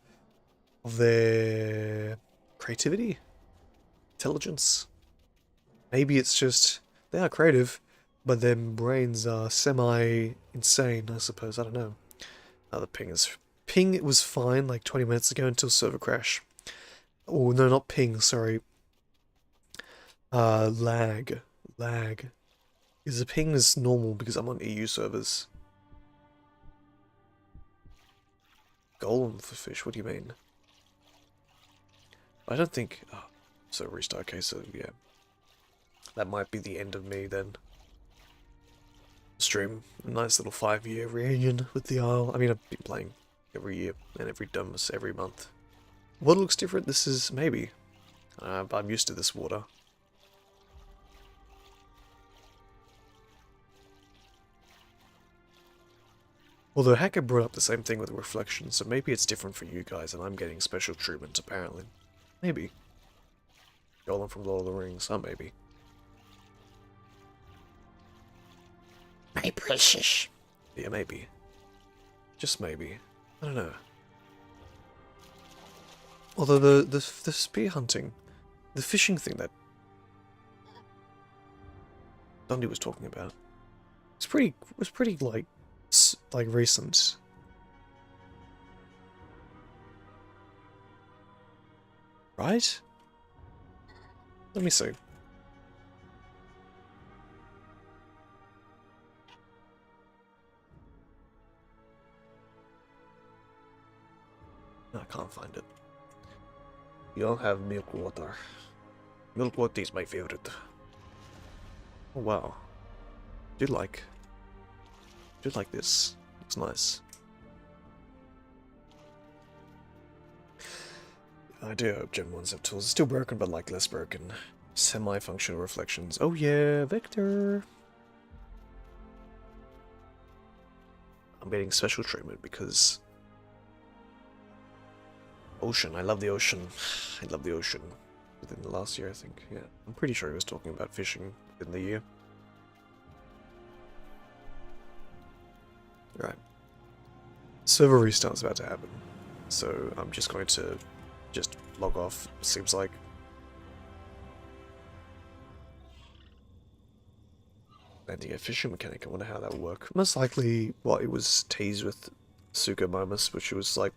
creativity? Intelligence? Maybe it's just, they are creative, but their brains are semi-insane, I suppose. I don't know. The ping is... Ping, it was fine like 20 minutes ago until server crash. Oh, no, not ping, sorry. Lag. Lag. Because the ping is normal because I'm on EU servers. Golem for fish, what do you mean? I don't think... Oh, so restart, okay, so yeah. That might be the end of me then. Stream. A nice little 5-year reunion with the Isle. I mean, I've been playing every year and every dumbness every month. What looks different? This is maybe. I'm used to this water. Although Hacker brought up the same thing with reflection, so maybe it's different for you guys and I'm getting special treatment apparently. Maybe. Golem from Lord of the Rings, oh maybe. My precious. Yeah, maybe. Just maybe. I don't know. Although the spear hunting, the fishing thing that Dondi was talking about, was pretty like recent. Right? Let me see. I can't find it. You don't have milk water. Milk water is my favorite. Oh wow. Do like this. It's nice. I do hope Gen 1s have tools. It's still broken, but like less broken. Semi-functional reflections. Oh yeah, Victor! I'm getting special treatment because... Ocean. I love the ocean. I love the ocean. Within the last year, I think. Yeah. I'm pretty sure he was talking about fishing within the year. Right. Server restart's about to happen, so I'm just going to just log off, seems like. Landing a fishing mechanic, I wonder how that will work. Most likely, well, it was teased with Suka Momus, which was like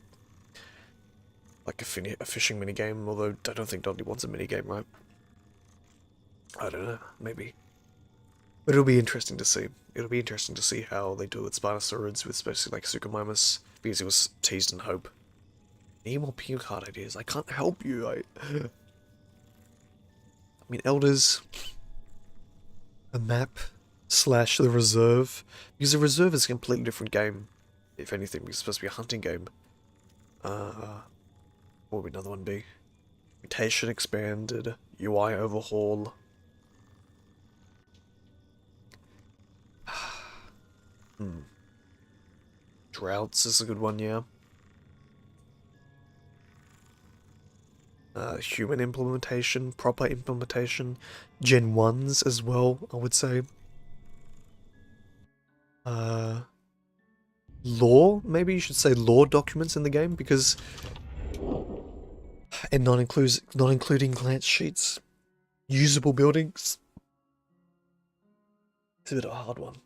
a fishing minigame, although I don't think Dottie wants a minigame, right? I don't know, maybe. But it'll be interesting to see. It'll be interesting to see how they do with Spinosaurids, with especially like Suka Momus, because it was teased in Hope. Need more pure card ideas. I can't help you. I mean, Elders, a map / the reserve, because the reserve is a completely different game. If anything, it's supposed to be a hunting game. What would another one be? Mutation expanded, UI overhaul. Droughts is a good one, yeah. Human implementation, proper implementation, Gen 1s as well, I would say. Lore, maybe you should say lore documents in the game, because... And not including glance sheets. Usable buildings. It's a bit of a hard one.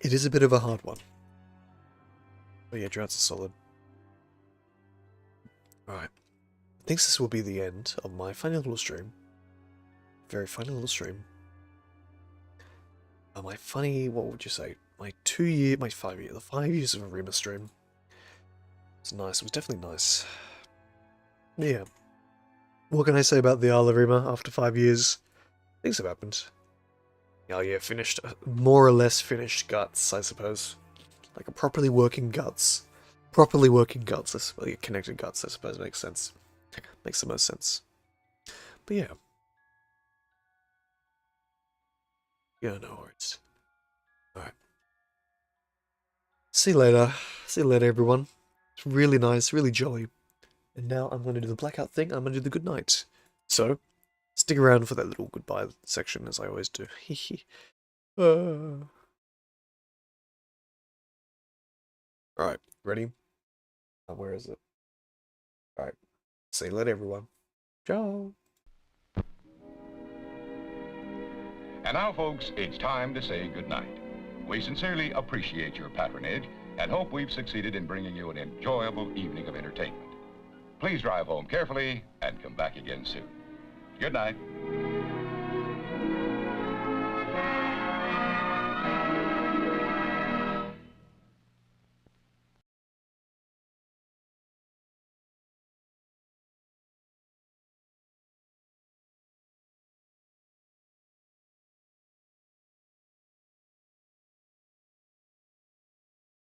It is a bit of a hard one. But yeah, droughts are solid. Alright. I think this will be the end of my funny little stream. Very funny little stream. My funny, what would you say? The 5 years of EVRIMA stream. It's nice, it was definitely nice. Yeah. What can I say about the Isle of EVRIMA after 5 years? Things have happened. Oh yeah, finished, more or less finished guts, I suppose. Like a properly working guts. Properly working guts, well, connected guts, I suppose, makes sense. Makes the most sense. But yeah. Yeah, no worries. Alright. See you later. See you later, everyone. It's really nice, really jolly. And now I'm going to do the blackout thing, I'm going to do the good night. So, stick around for that little goodbye section, as I always do. Alright, ready? Where is it? Alright. See you later, everyone. Ciao. And now, folks, it's time to say goodnight. We sincerely appreciate your patronage and hope we've succeeded in bringing you an enjoyable evening of entertainment. Please drive home carefully and come back again soon. Good night.